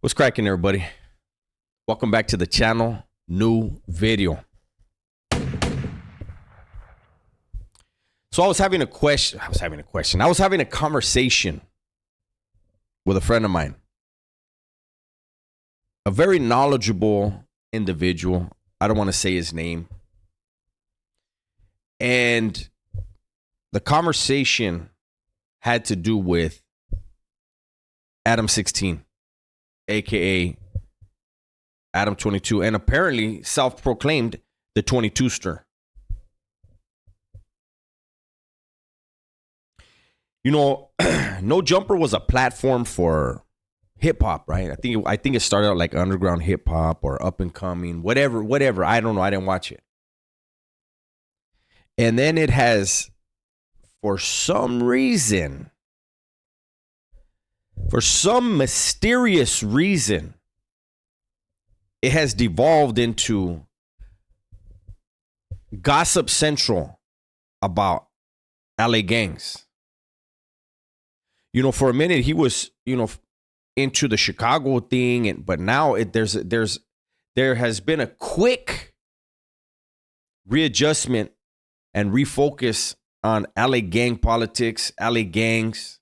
What's cracking, everybody? Welcome back to the channel. New video. So I was having a conversation with a friend of mine, a very knowledgeable individual. I don't want to say his name. And the conversation had to do with Adam22, aka Adam22, and apparently self-proclaimed the 22ster. You know, No Jumper was a platform for hip hop, right? I think it started out like underground hip hop or up and coming, whatever. I don't know. I didn't watch it. And then it has, for some mysterious reason, it has devolved into gossip central about LA gangs. You know, for a minute he was, into the Chicago thing, but now there has been a quick readjustment and refocus on LA gang politics, LA gangs.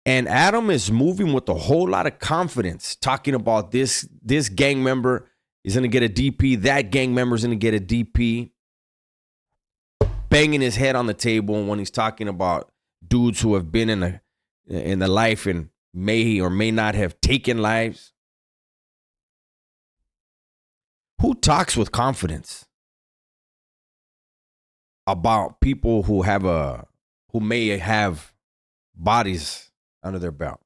And Adam is moving with a whole lot of confidence, talking about this gang member is going to get a DP, that gang member is going to get a DP, banging his head on the table when he's talking about dudes who have been in the life and may or may not have taken lives. Who talks with confidence about people who may have bodies under their belt?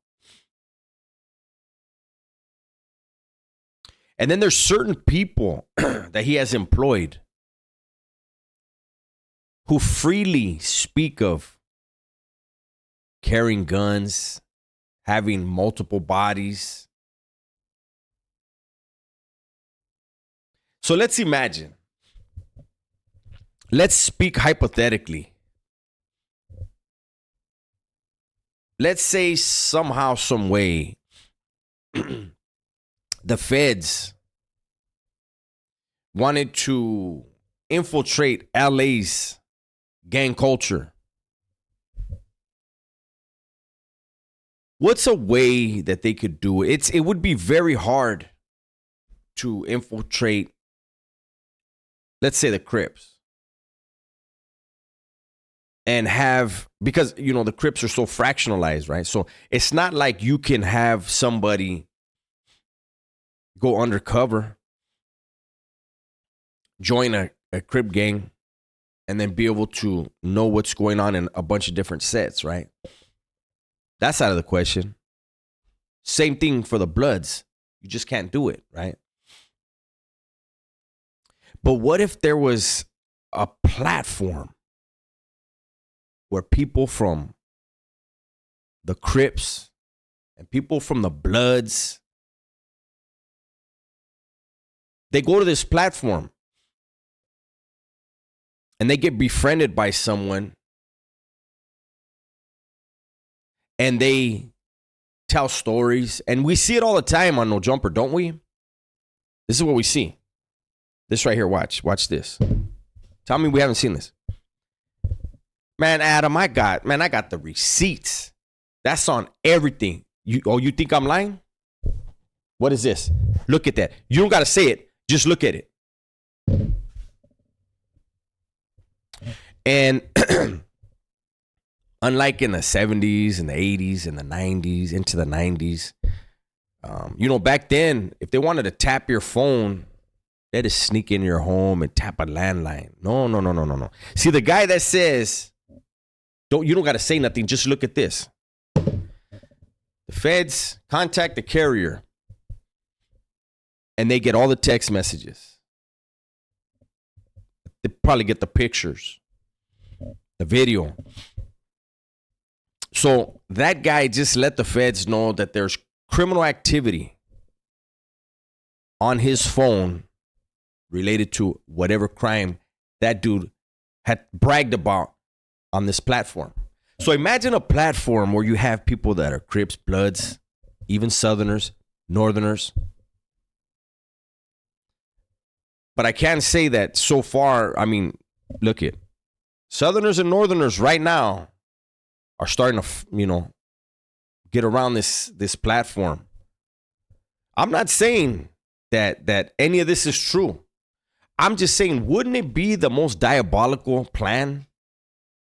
And then there's certain people that he has employed who freely speak of carrying guns, having multiple bodies. So let's imagine. Let's speak hypothetically. Let's say somehow, some way, the feds wanted to infiltrate LA's gang culture. What's a way that they could do it? It would be very hard to infiltrate, let's say, the Crips. And because, the Crips are so fractionalized, right? So it's not like you can have somebody go undercover, join a Crip gang, and then be able to know what's going on in a bunch of different sets, right? That's out of the question. Same thing for the Bloods. You just can't do it, right? But what if there was a platform where people from the Crips and people from the Bloods, they go to this platform and they get befriended by someone and they tell stories. And we see it all the time on No Jumper, don't we? This is what we see. This right here, watch this. Tell me we haven't seen this. Man, Adam, I got the receipts. That's on everything. You think I'm lying? What is this? Look at that. You don't got to say it. Just look at it. And unlike in the 70s and the 80s and the 90s, into the 90s, back then, if they wanted to tap your phone, they had to sneak in your home and tap a landline. No. See, the guy that says, you don't got to say nothing, just look at this. The feds contact the carrier and they get all the text messages. They probably get the pictures, the video. So that guy just let the feds know that there's criminal activity on his phone related to whatever crime that dude had bragged about on this platform. So imagine a platform where you have people that are Crips, Bloods, even Southerners, Northerners. But I can say that so far, I mean, look at Southerners and Northerners right now are starting to, get around this platform. I'm not saying that any of this is true. I'm just saying, wouldn't it be the most diabolical plan?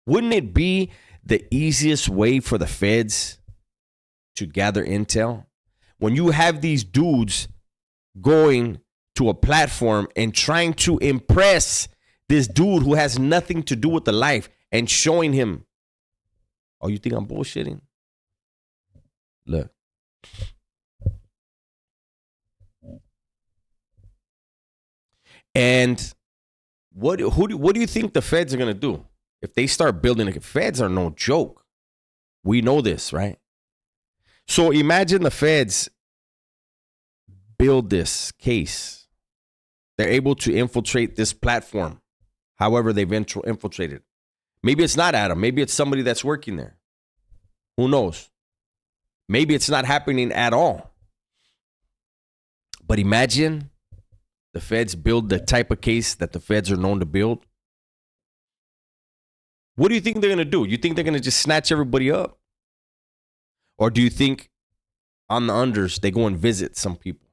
Wouldn't it be the easiest way for the feds to gather intel? When you have these dudes going to a platform and trying to impress this dude who has nothing to do with the life and showing him, oh, you think I'm bullshitting? Look. And what do you think the feds are going to do? If they start building, feds are no joke. We know this, right? So imagine the feds build this case. They're able to infiltrate this platform, however they've infiltrated. Maybe it's not Adam. Maybe it's somebody that's working there. Who knows? Maybe it's not happening at all. But imagine the feds build the type of case that the feds are known to build. What do you think they're going to do? You think they're going to just snatch everybody up? Or do you think on the unders, they go and visit some people?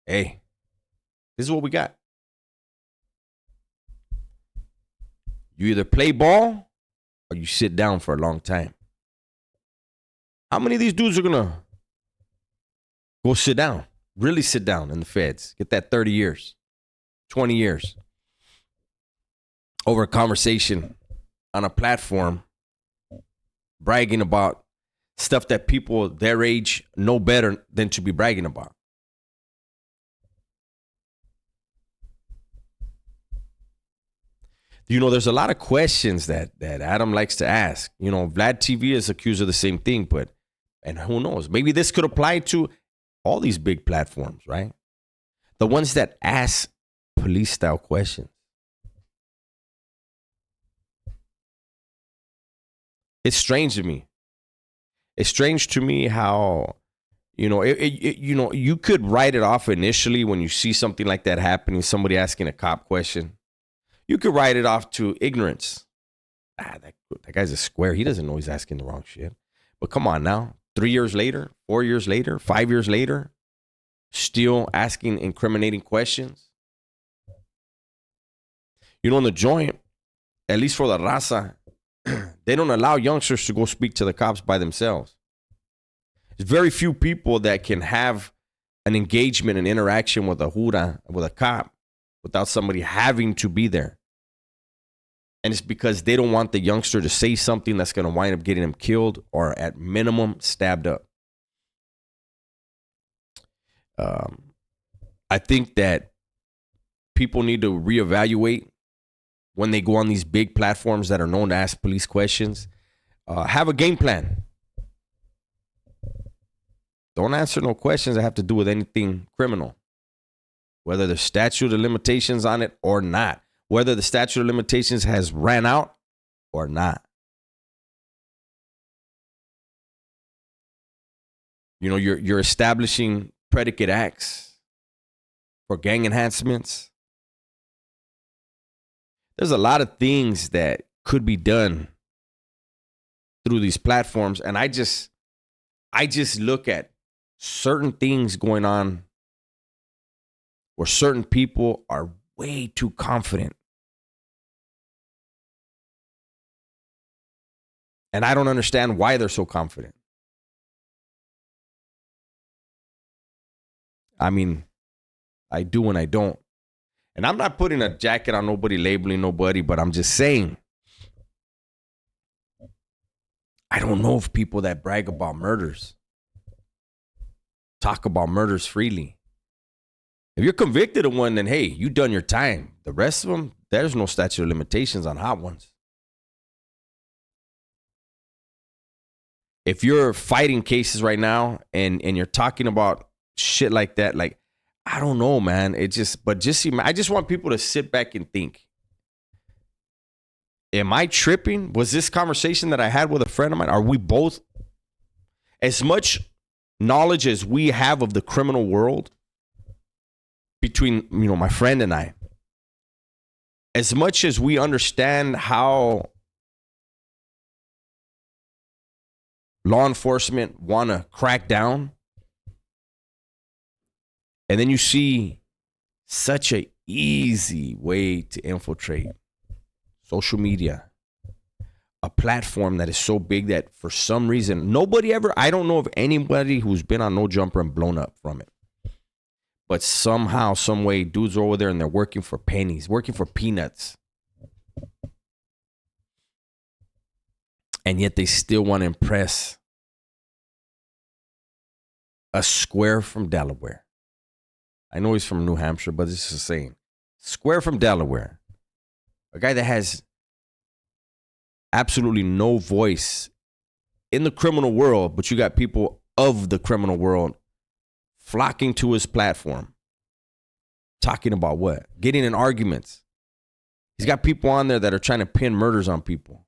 Hey, this is what we got. You either play ball or you sit down for a long time. How many of these dudes are going to go sit down? Really sit down in the feds? Get that 30 years, 20 years over a conversation on a platform bragging about stuff that people their age know better than to be bragging about. There's a lot of questions that Adam likes to ask. Vlad TV is accused of the same thing, and who knows? Maybe this could apply to all these big platforms, right? The ones that ask police-style questions. It's strange to me. It's strange to me how, you could write it off initially when you see something like that happening, somebody asking a cop question. You could write it off to ignorance. That guy's a square. He doesn't know he's asking the wrong shit. But come on now. 3 years later, 4 years later, 5 years later, still asking incriminating questions. In the joint, at least for the raza, they don't allow youngsters to go speak to the cops by themselves. There's very few people that can have an engagement and interaction with with a cop, without somebody having to be there. And it's because they don't want the youngster to say something that's going to wind up getting him killed or at minimum stabbed up. I think that people need to reevaluate when they go on these big platforms that are known to ask police questions. Have a game plan. Don't answer no questions that have to do with anything criminal, whether there's statute of limitations on it or not, whether the statute of limitations has ran out or not. You're establishing predicate acts for gang enhancements. There's a lot of things that could be done through these platforms, and I just look at certain things going on where certain people are way too confident. And I don't understand why they're so confident. I mean, I do and I don't. And I'm not putting a jacket on nobody, labeling nobody, but I'm just saying, I don't know if people that brag about murders talk about murders freely. If you're convicted of one, then hey, you done your time. The rest of them, there's no statute of limitations on hot ones. If you're fighting cases right now and you're talking about shit like that, like, I don't know, man. I just want people to sit back and think. Am I tripping? Was this conversation that I had with a friend of mine, are we both as much knowledge as we have of the criminal world between, my friend and I, as much as we understand how law enforcement want to crack down, and then you see such an easy way to infiltrate social media, a platform that is so big that for some reason, I don't know of anybody who's been on No Jumper and blown up from it. But somehow, some way, dudes are over there and they're working for pennies, working for peanuts. And yet they still want to impress a square from Delaware. I know he's from New Hampshire, but this is the same. Square from Delaware. A guy that has absolutely no voice in the criminal world, but you got people of the criminal world flocking to his platform. Talking about what? Getting in arguments. He's got people on there that are trying to pin murders on people.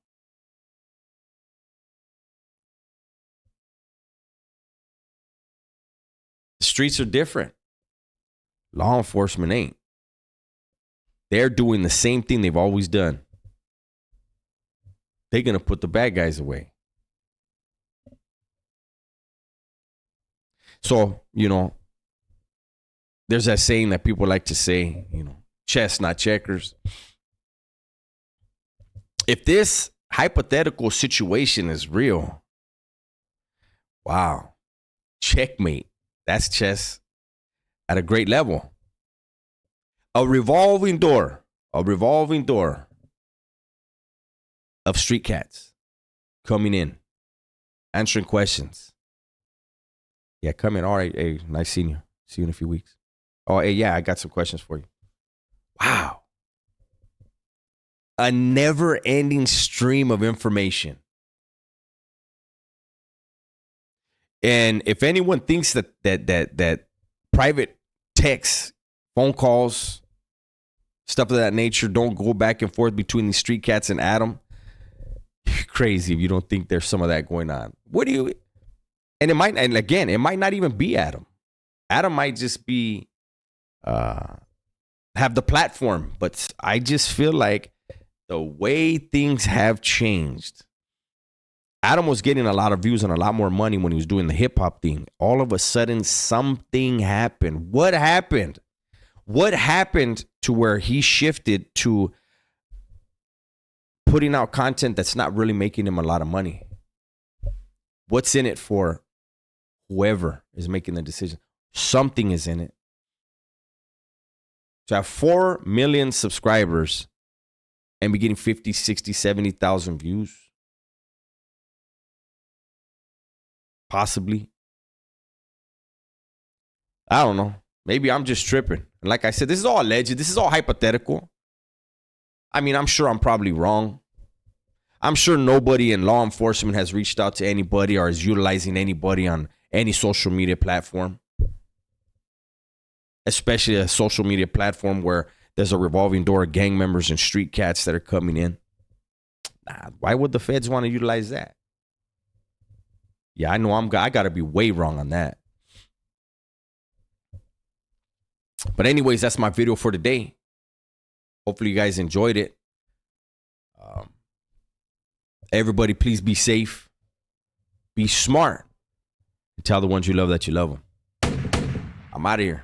The streets are different. Law enforcement ain't. They're doing the same thing they've always done. They're going to put the bad guys away. So, there's that saying that people like to say, chess, not checkers. If this hypothetical situation is real, wow, checkmate. That's chess at a great level. A revolving door of street cats coming in, answering questions. Yeah, come in. All right. Hey, nice seeing you. See you in a few weeks. Oh, hey, yeah, I got some questions for you. Wow. A never-ending stream of information. And if anyone thinks that private texts, phone calls, stuff of that nature don't go back and forth between these street cats and Adam, you're crazy if you don't think there's some of that going on. And it might not even be Adam. Adam might just be have the platform, but I just feel like the way things have changed. Adam was getting a lot of views and a lot more money when he was doing the hip hop thing. All of a sudden, something happened. What happened? What happened to where he shifted to putting out content that's not really making him a lot of money? What's in it for whoever is making the decision? Something is in it. To have 4 million subscribers and be getting 50, 60, 70,000 views. Possibly. I don't know. Maybe I'm just tripping. And like I said, this is all alleged. This is all hypothetical. I mean, I'm sure I'm probably wrong. I'm sure nobody in law enforcement has reached out to anybody or is utilizing anybody on any social media platform. Especially a social media platform where there's a revolving door of gang members and street cats that are coming in. Nah, why would the feds want to utilize that? Yeah, I know I got to be way wrong on that. But anyways, that's my video for today. Hopefully you guys enjoyed it. Everybody, please be safe. Be smart. And tell the ones you love that you love them. I'm out of here.